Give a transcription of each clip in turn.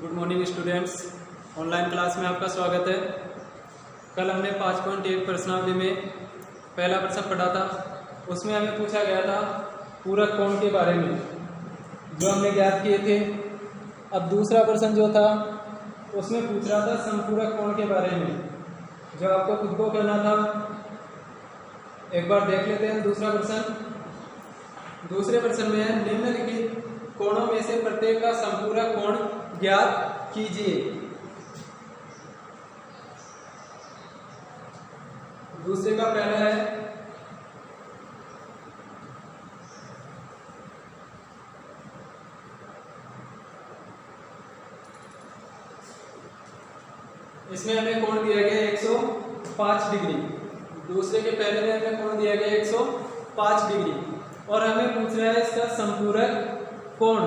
Good morning students. Online class में आपका स्वागत है। कल हमने 5.1 प्रश्नावली में पहला प्रश्न पढ़ा था। उसमें हमें पूछा गया था पूरक कोण के बारे में, जो हमने ज्ञात किए थे। अब दूसरा प्रश्न जो था उसमें पूछ रहा था समपूरक कोण के बारे में, जो आपको खुद को करना था। एक बार देख लेते हैं दूसरा प्रश्न। दूसरे प्रश्न में है निम्नलिखित कोणों में से प्रत्येक का समपूरक कोण ज्ञात कीजिए। दूसरे का पहला है इसमें हमें कोण दिया गया 105 डिग्री। दूसरे के पहले में हमें कोण दिया गया 105 डिग्री और हमें पूछ रहा है इसका समपूरक कोण।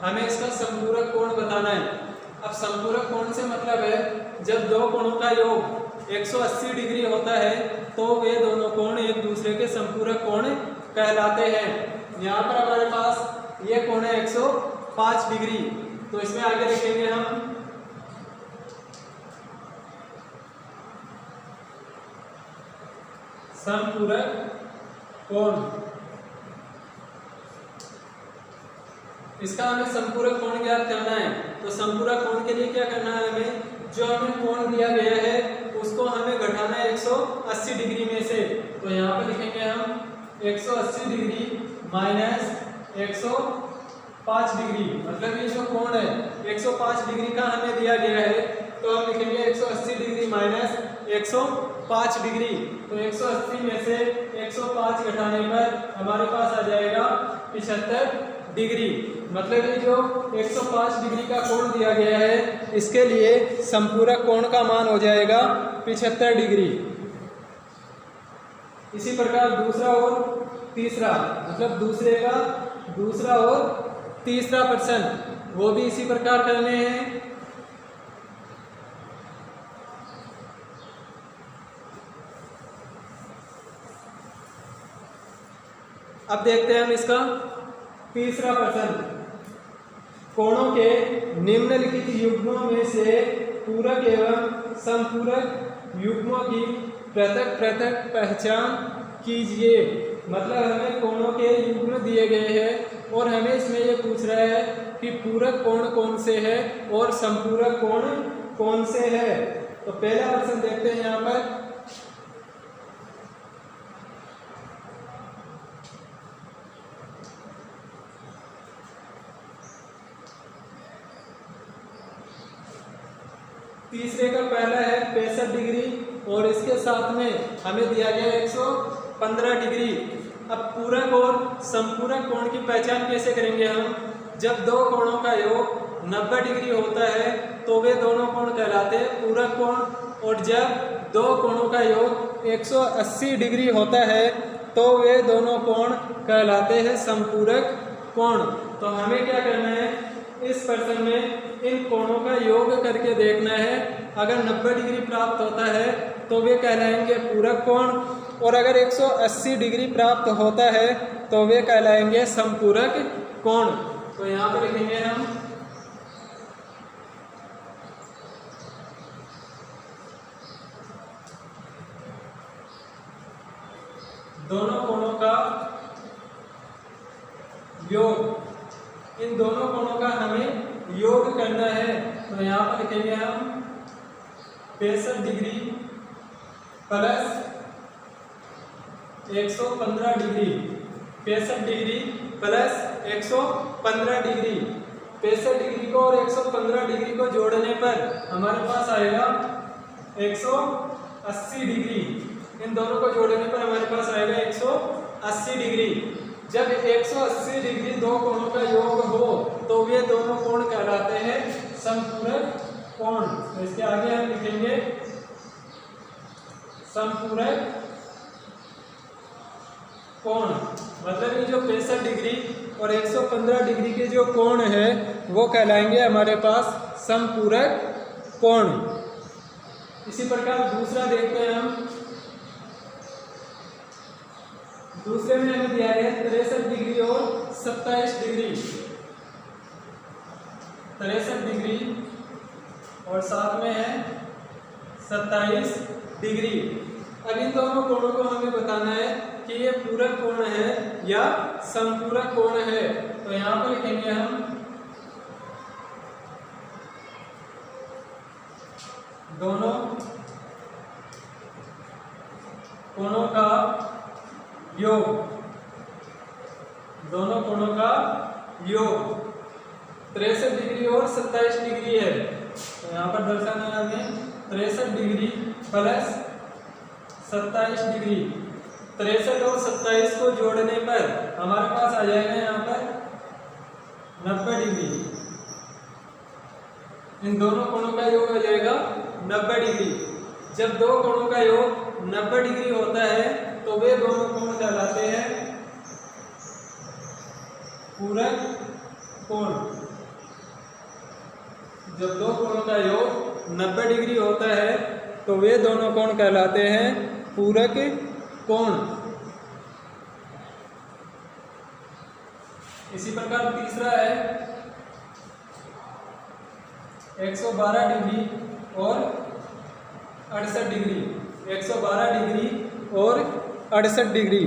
हमें इसका समपूरक कोण बताना है। अब समपूरक कोण से मतलब है जब दो कोणों का योग 180 डिग्री होता है तो वे दोनों कोण एक दूसरे के समपूरक कोण कहलाते हैं। यहाँ पर हमारे पास ये कोण है 105 डिग्री, तो इसमें आगे लिखेंगे हम समपूरक कोण। इसका हमें समपूरक कोण ज्ञात करना है। तो समपूरक कोण के लिए क्या करना है, हमें जो हमें कोण दिया गया है उसको हमें घटाना है 180 डिग्री में से। तो यहाँ पर लिखेंगे हम 180 डिग्री माइनस 105 डिग्री, मतलब ये जो कोण है 105 डिग्री का हमें दिया गया है, तो हम लिखेंगे 180 डिग्री माइनस 105 डिग्री। तो 180 में से 105 घटाने पर हमारे पास आ जाएगा 75 डिग्री। मतलब ये जो 105 डिग्री का कोण दिया गया है इसके लिए समपूरक कोण का मान हो जाएगा 75 डिग्री। इसी प्रकार दूसरा और तीसरा, मतलब दूसरे का दूसरा और तीसरा प्रश्न वो भी इसी प्रकार करने हैं। अब देखते हैं हम इसका तीसरा प्रश्न। कोणों के निम्नलिखित युग्मों में से पूरक एवं समपूरक युग्मों की पृथक पृथक पहचान कीजिए। मतलब हमें कोणों के युग्म दिए गए हैं और हमें इसमें यह पूछ रहा है कि पूरक कोण कौन से है और समपूरक कोण कौन से है। तो पहला प्रश्न देखते हैं यहाँ पर। तीसरे का पहला है 65 डिग्री और इसके साथ में हमें दिया गया 115 डिग्री। अब पूरक और समपूरक कोण की पहचान कैसे करेंगे हम? जब दो कोणों का योग 90 डिग्री होता है तो वे दोनों कोण कहलाते हैं पूरक कोण, और जब दो कोणों का योग 180 डिग्री होता है तो वे दोनों कोण कहलाते हैं समपूरक कोण। तो हमें क्या करना है, इस प्रश्न में इन कोणों का योग करके देखना है। अगर 90 डिग्री प्राप्त होता है तो वे कहलाएंगे पूरक कोण, और अगर 180 डिग्री प्राप्त होता है तो वे कहलाएंगे समपूरक कोण। तो यहाँ पे लिखेंगे हम दोनों कोणों का योग। इन दोनों कोणों का हमें योग करना है। तो यहाँ पर लिखेंगे हम 65 degree plus 115 degree. 65 degree plus 115 degree. 65 degree को और 115 डिग्री को जोड़ने पर हमारे पास आएगा 180 डिग्री। इन दोनों को जोड़ने पर हमारे पास आएगा 180 डिग्री। जब 180 डिग्री दो कोणों का योग हो तो वे दोनों कोण कहलाते हैं समपूरक कोण। तो इसके आगे हम लिखेंगे समपूरक कोण। मतलब ये जो 65 डिग्री और 115 डिग्री के जो कोण है वो कहलाएंगे हमारे पास समपूरक कोण। इसी प्रकार दूसरा देखते हैं हम। दूसरे में हमें दिया गया 63 डिग्री और 27 डिग्री। 63 डिग्री और साथ में है 27 डिग्री। अब इन दोनों कोणों को हमें बताना है कि ये पूरक कोण है या समपूरक कोण है। तो यहाँ पर लिखेंगे हम दोनों कोणों का योग, दोनों कोणों का योग 63 डिग्री और 27 डिग्री है। तो यहाँ पर दर्शाना है हमें 63 डिग्री प्लस 27 डिग्री। 63 और 27 को जोड़ने पर हमारे पास आ जाएगा यहाँ पर 90 डिग्री। इन दोनों कोणों का योग आ जाएगा 90 डिग्री। जब दो कोणों का योग 90 डिग्री होता है तो वे दोनों कोण कहलाते हैं पूरक कोण। जब दो कोणों का योग 90 डिग्री होता है तो वे दोनों कोण कहलाते हैं पूरक कोण। इसी प्रकार तीसरा है 112 डिग्री और 68 डिग्री। 112 डिग्री और 68 डिग्री।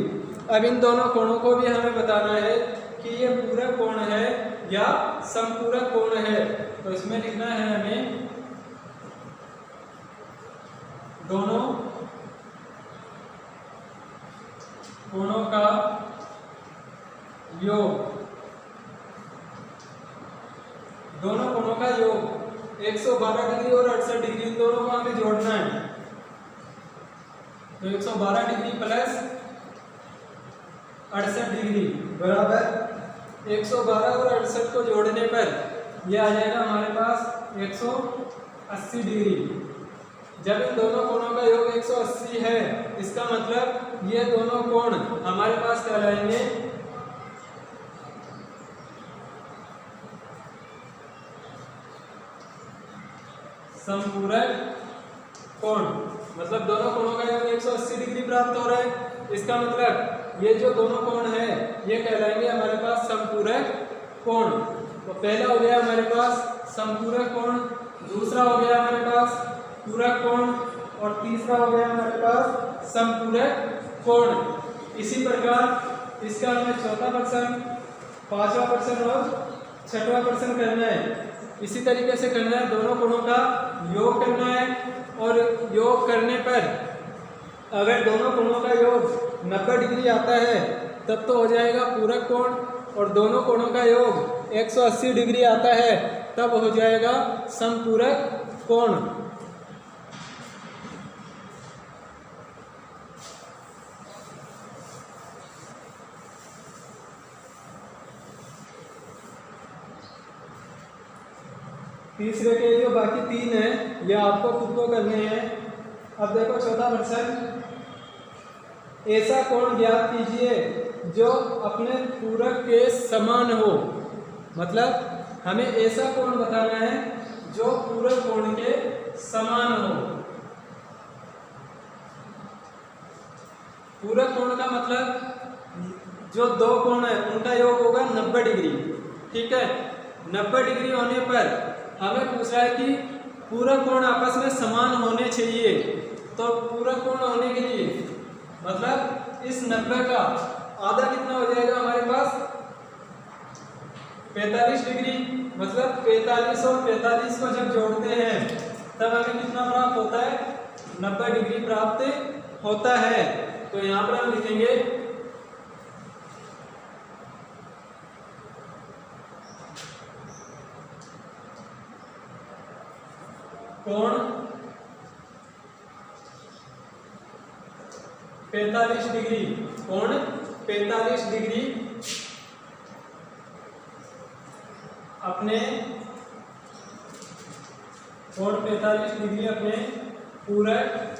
अब इन दोनों कोणों को भी हमें बताना है कि ये पूरक कोण है या समपूरक कोण है। तो इसमें लिखना है हमें दोनों कोणों का योग, दोनों कोणों का योग 112 डिग्री और 68 डिग्री, इन दोनों को हमें जोड़ना है। तो 112 डिग्री प्लस 68 डिग्री बराबर 112 और 68 को जोड़ने पर यह आ जाएगा हमारे पास 180 डिग्री। जब इन दोनों कोणों का योग 180 है इसका मतलब ये दोनों कोण हमारे पास कहलाएंगे समपूरक कोण। मतलब दोनों कोणों का योग 180 डिग्री प्राप्त हो रहा है। इसका मतलब ये जो दोनों कोण है ये कहलाएंगे हमारे पास समपूरक कोण। तो पहला हो गया हमारे पास समपूरक कोण, दूसरा हो गया हमारे पास पूरक कोण और तीसरा हो गया हमारे पास समपूरक कोण। इसी प्रकार इसका हमें चौथा प्रश्न, पांचवा प्रश्न और छठवां प्रश्न करना है। इसी तरीके से करना है, दोनों कोणों का योग करना है और योग करने पर अगर दोनों कोणों का योग 90 डिग्री आता है तब तो हो जाएगा पूरक कोण, और दोनों कोणों का योग 180 डिग्री आता है तब हो जाएगा समपूरक कोण। तीसरे के जो बाकी तीन हैं ये आपको खुद को करने हैं। अब देखो चौथा प्रश्न, ऐसा कोण ज्ञात कीजिए जो अपने पूरक के समान हो। मतलब हमें ऐसा कोण बताना है जो पूरक कोण के समान हो। पूरक कोण का मतलब जो दो कोण है उनका योग होगा 90 डिग्री। ठीक है, 90 डिग्री होने पर हमें पूछ रहा है कि पूरक कोण आपस में समान होने चाहिए। तो पूरक कोण होने के लिए मतलब इस 90 का आधा कितना हो जाएगा हमारे पास 45 डिग्री। मतलब 45 और 45 को जब जोड़ते हैं तब हमें कितना प्राप्त होता है 90 डिग्री प्राप्त होता है। तो यहाँ पर हम लिखेंगे कोण 45 डिग्री, कोण 45 डिग्री अपने कोण 45 डिग्री अपने पूरक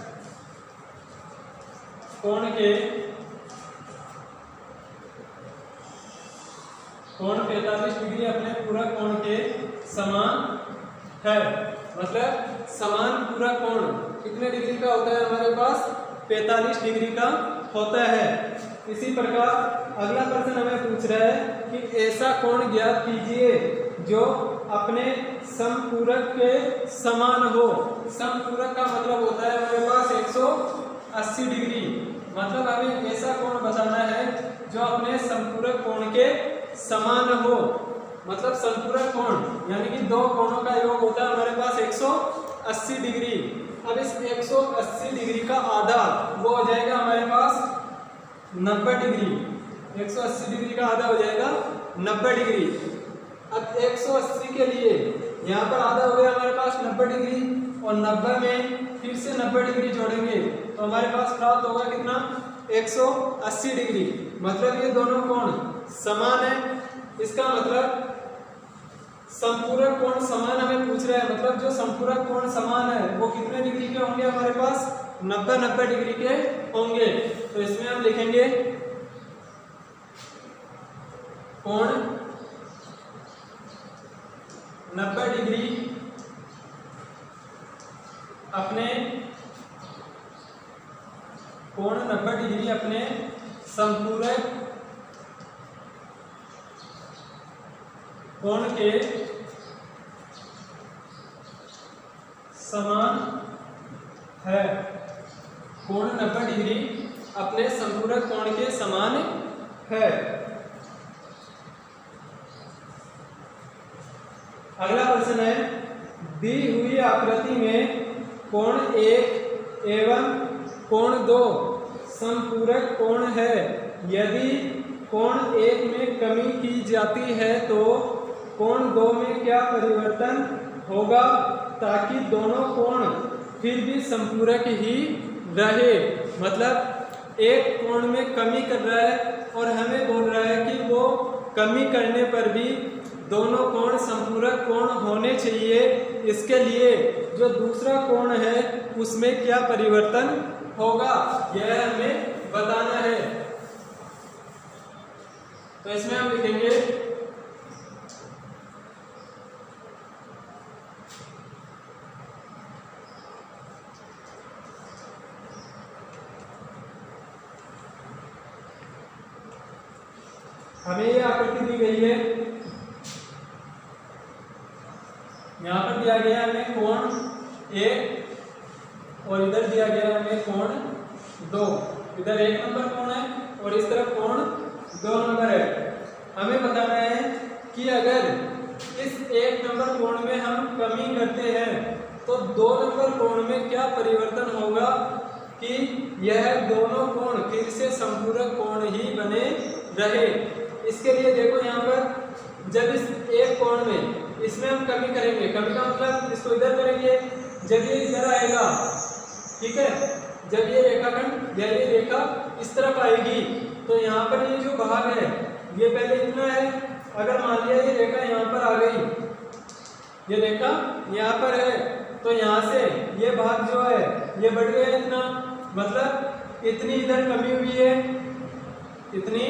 कोण के कोण 45 डिग्री अपने पूरक कोण के समान है। मतलब समान पूरक कोण कितने डिग्री का होता है हमारे पास 45 डिग्री का होता है। इसी प्रकार अगला प्रश्न हमें पूछ रहा है कि ऐसा कोण ज्ञात कीजिए जो अपने समपूरक के समान हो। समपूरक का मतलब होता है हमारे पास 180 डिग्री, मतलब हमें ऐसा कोण बताना है जो अपने संपूरक कोण के समान हो। मतलब संपूरक कोण यानी कि दो कोणों का योग होता है हमारे पास 180 डिग्री। अब इस 180 डिग्री का आधा वो हो जाएगा हमारे पास 90 डिग्री। 180 डिग्री का आधा हो जाएगा 90 डिग्री। अब 180 के लिए यहाँ पर आधा हो गया हमारे पास 90 डिग्री, और 90 में फिर से 90 डिग्री जोड़ेंगे तो हमारे पास प्राप्त होगा कितना, 180 डिग्री। मतलब ये दोनों कोण समान है। इसका मतलब संपूरक कोण समान हमें पूछ रहा है, मतलब जो संपूरक कोण समान है वो कितने डिग्री के होंगे हमारे पास, 90 डिग्री के होंगे। तो इसमें हम लिखेंगे कोण 90 डिग्री अपने कोण 90 डिग्री अपने संपूरक कोण के समान है। कोण 90 डिग्री अपने संपूरक कोण के समान है। अगला प्रश्न है, दी हुई आकृति में कोण 1 एवं कोण 2 संपूरक कोण है। यदि कोण 1 में कमी की जाती है तो कोण 2 में क्या परिवर्तन होगा ताकि दोनों कोण फिर भी संपूरक ही रहे। मतलब एक कोण में कमी कर रहा है और हमें बोल रहा है कि वो कमी करने पर भी दोनों कोण संपूरक कोण होने चाहिए। इसके लिए जो दूसरा कोण है उसमें क्या परिवर्तन होगा यह हमें बताना है। तो इसमें हम लिखेंगे हमें ये आकृति दी गई है, यहां पर दिया गया हमें कोण 1 और इधर दिया गया हमें कोण 2। इधर 1 नंबर कोण है और इस तरफ कोण 2 नंबर है। हमें बताना है कि अगर इस 1 नंबर कोण में हम कमी करते हैं तो 2 नंबर कोण में क्या परिवर्तन होगा कि यह दोनों कोण फिर से संपूरक कोण ही बने रहे। इसके लिए देखो यहाँ पर जब इस एक कोण में इसमें हम कमी करेंगे, कमी का मतलब इसको इधर करेंगे, जब ये इधर आएगा, ठीक है, जब ये रेखाखंड या ये रेखा इस तरफ आएगी तो यहाँ पर ये जो भाग है ये पहले इतना है। अगर मान लिया ये रेखा यहाँ पर आ गई, ये रेखा यहाँ पर है, तो यहाँ से ये भाग जो है ये बढ़ गया इतना, मतलब इतनी इधर कमी हुई है, इतनी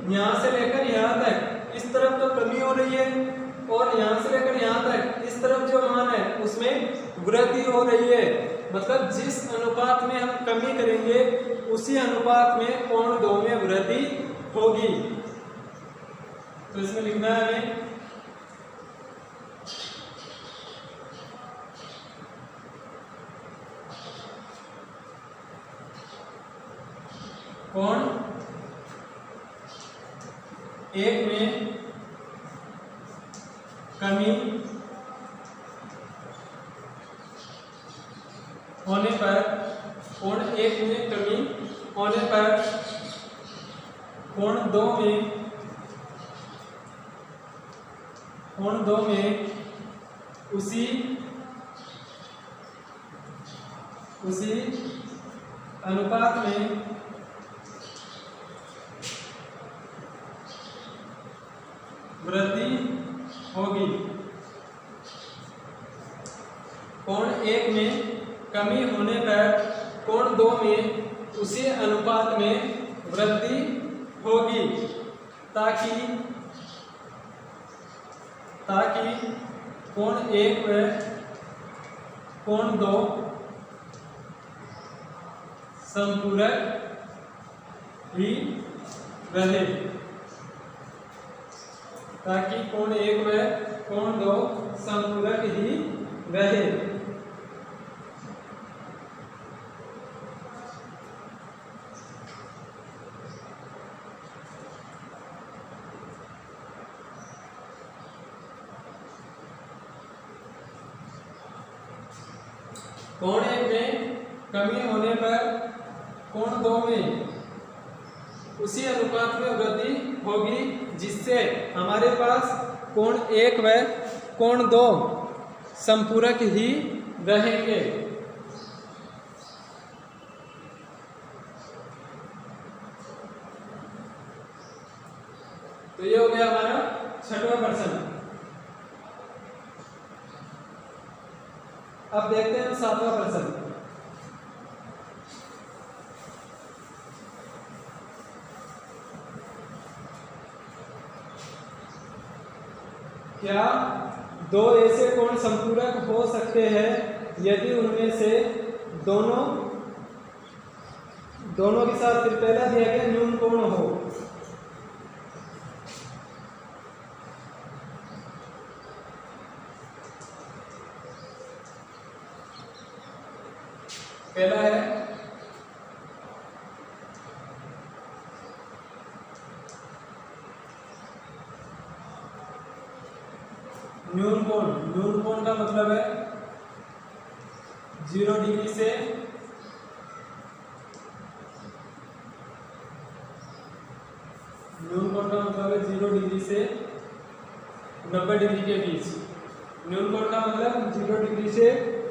यहाँ से लेकर यहाँ तक इस तरफ तो कमी हो रही है, और यहाँ से लेकर यहाँ तक इस तरफ जो मान है उसमें वृद्धि हो रही है। मतलब जिस अनुपात में हम कमी करेंगे उसी अनुपात में कोण 2 में वृद्धि होगी। तो इसमें लिखना है हमें कोण 1 में कमी होने पर, कोण 1 में कमी होने पर कोण 2 में उसी अनुपात में वृद्धि होगी। कोण 1 में कमी होने पर कोण 2 में उसी अनुपात में वृद्धि होगी ताकि कोण 1 व कोण 2 संपूरक ही रहे, ताकि कोण 1 व कोण 2 संपूरक ही रहे। कोण 1 में कमी होने पर कोण 2 में उसी अनुपात में वृद्धि होगी, जिससे हमारे पास कोण 1 व कोण 2 संपूरक ही रहेंगे। तो ये हो गया हमारा 6वां प्रश्न। अब देखते हैं 7वां प्रश्न। क्या 2 ऐसे कोण संपूरक हो सकते हैं यदि उनमें से दोनों के साथ फिर पहला दिया गया न्यून कोण हो। पहला है न्यून कोण। न्यून कोण का मतलब है 0 डिग्री से न्यून कोण का मतलब है 0 डिग्री से 90 डिग्री के बीच। न्यून कोण का मतलब 0 डिग्री से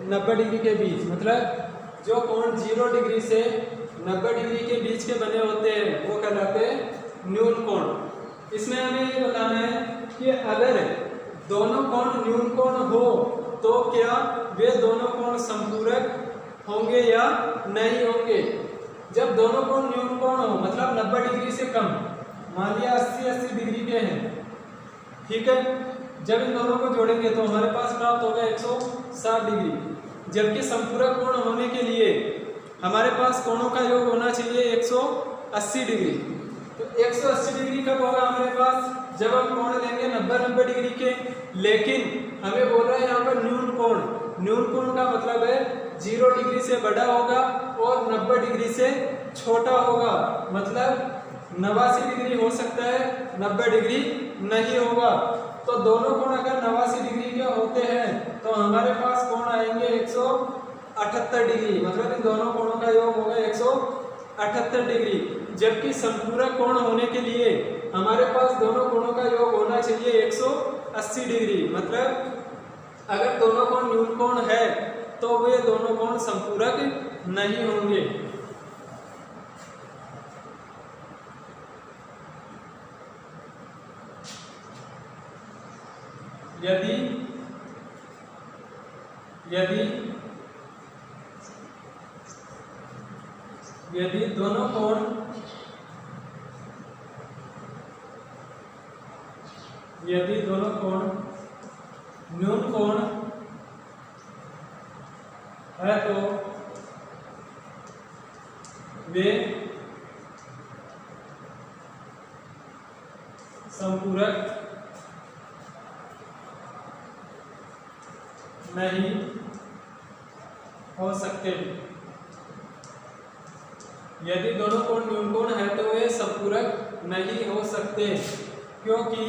90 डिग्री के बीच, मतलब जो कोण 0 डिग्री से 90 डिग्री के बीच के बने होते हैं वो कहलाते हैं न्यून कोण। इसमें हमें ये बताना है कि अगर दोनों कोण न्यून कोण हो तो क्या वे दोनों कोण संपूरक होंगे या नहीं होंगे। जब दोनों कोण न्यून कोण हो मतलब 90 डिग्री से कम, मान लिया 80 डिग्री के हैं, ठीक है, जब इन दोनों को जोड़ेंगे तो हमारे पास प्राप्त होगा 160 डिग्री। जबकि संपूरक कोण होने के लिए हमारे पास कोणों का योग होना चाहिए 180 डिग्री। तो 180 डिग्री कब होगा हमारे पास, जब हम कोण लेंगे 90 डिग्री के। लेकिन हमें बोल रहा है यहाँ पर न्यून कोण। न्यून कोण का मतलब है 0 डिग्री से बड़ा होगा और 90 डिग्री से छोटा होगा, मतलब 89 डिग्री हो सकता है, 90 डिग्री नहीं होगा। तो दोनों कोण अगर 89 डिग्री के होते हैं तो हमारे पास कोण आएंगे 178 डिग्री, मतलब इन दोनों कोणों का योग होगा 178 डिग्री। जबकि संपूरक कोण होने के लिए हमारे पास दोनों कोणों का योग होना चाहिए 180 डिग्री, मतलब अगर दोनों कोण न्यून कोण है तो वे दोनों कोण संपूरक नहीं होंगे। यदि दोनों कोण न्यून कोण है तो वे संपूरक नहीं हो सकते। यदि दोनों कोण न्यून कोण है तो वे संपूरक नहीं हो सकते, क्योंकि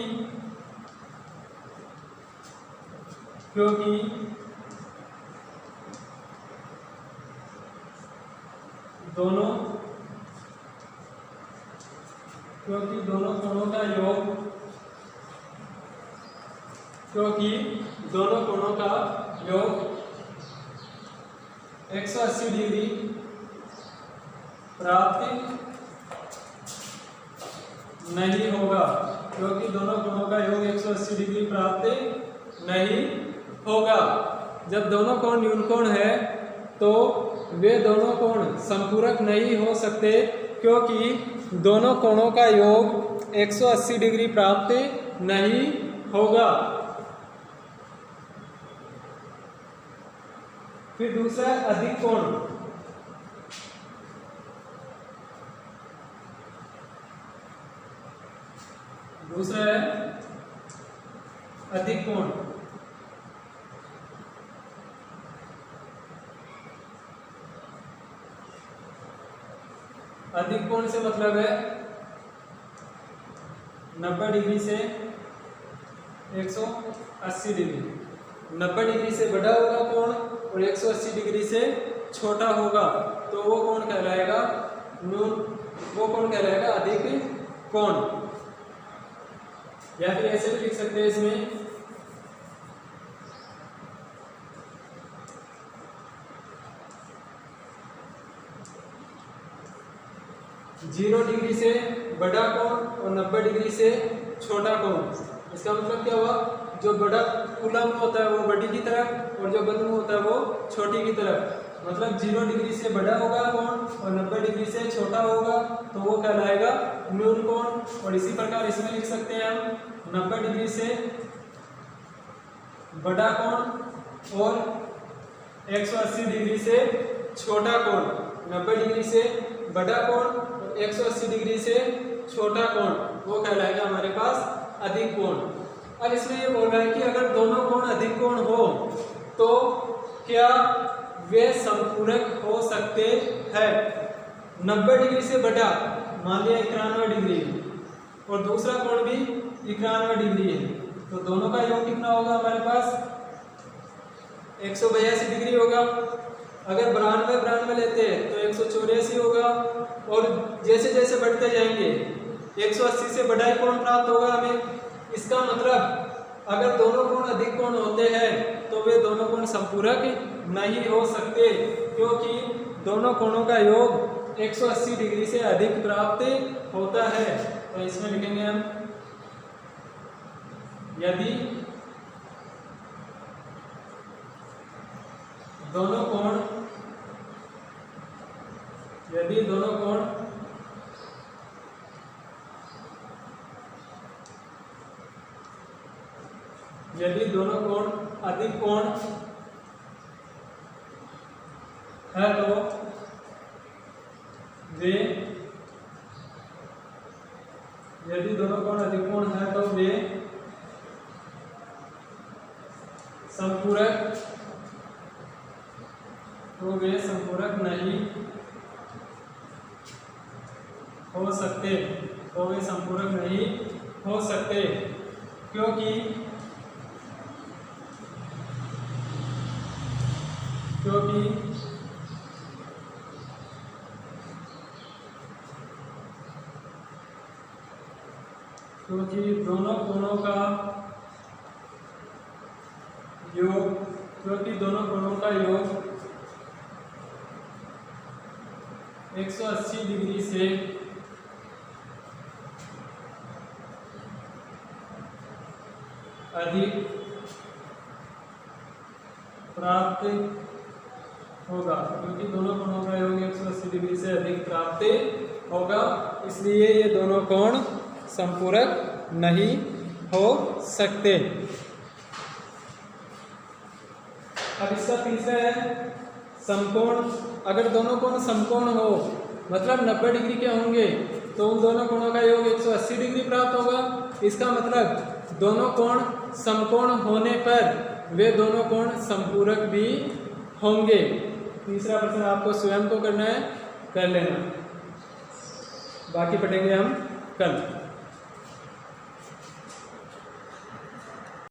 दोनों कोणों का योग 180 डिग्री प्राप्त नहीं होगा, क्योंकि दोनों कोणों का योग 180 डिग्री प्राप्त नहीं होगा। जब दोनों कोण न्यून कोण है तो वे दोनों कोण संपूरक नहीं हो सकते, क्योंकि दोनों कोणों का योग 180 डिग्री प्राप्त नहीं होगा। फिर दूसरा अधिक कोण। दूसरा है अधिक कोण। अधिक कोण से मतलब है 90 डिग्री से 180 डिग्री। 90 डिग्री से बड़ा होगा कोण और 180 डिग्री से छोटा होगा तो वो कोण कहलाएगा अधिक कोण। या फिर ऐसे भी लिख सकते हैं इसमें 0 डिग्री से बड़ा कोण और 90 डिग्री से छोटा कोण। इसका मतलब क्या हुआ, जो बड़ा उलंब होता है वो बड़ी की तरफ और जो बंद होता है वो छोटी की तरफ। मतलब 0 डिग्री से बड़ा होगा कोण और 90 डिग्री से छोटा होगा तो वो कहलाएगा न्यून कोण। और इसी प्रकार इसमें लिख सकते हैं हम 90 डिग्री से बड़ा कोण और 180 डिग्री से छोटा कोण। 90 डिग्री से बड़ा कोण और 180 डिग्री से छोटा कोण वो कहलाएगा हमारे पास अधिक कोण। अब इसमें ये बोल रहा है कि अगर दोनों कोण अधिक कोण हो तो क्या वे संपूरक हो सकते हैं। 90 डिग्री से बड़ा मान लिया 91 डिग्री और दूसरा कोण भी 91 डिग्री है तो दोनों का योग कितना होगा हमारे पास 182 डिग्री होगा। अगर 92 लेते हैं तो 184 होगा और जैसे जैसे बढ़ते जाएंगे 180 से बड़ा ही कोण प्राप्त होगा हमें। इसका मतलब अगर दोनों कोण अधिक कोण होते हैं तो वे दोनों कोण संपूरक नहीं हो सकते क्योंकि दोनों कोणों का योग 180 डिग्री से अधिक प्राप्त होता है। तो इसमें लिखेंगे हम यदि दोनों कोण अधिक कोण है तो वे संपूरक नहीं हो सकते क्योंकि दोनों कोणों का योग 180 डिग्री से अधिक प्राप्त होगा क्योंकि दोनों कोणों का योग 180 डिग्री से अधिक प्राप्त होगा इसलिए ये दोनों कोण संपूरक नहीं हो सकते। अब इसका तीसरा है समकोण। अगर दोनों कोण समकोण हो मतलब 90 डिग्री के होंगे तो उन दोनों कोणों का योग 180 डिग्री प्राप्त होगा। इसका मतलब दोनों कोण समकोण होने पर वे दोनों कोण संपूरक भी होंगे। तीसरा प्रश्न आपको स्वयं को करना है, कर लेना, बाकी पढ़ेंगे हम कल।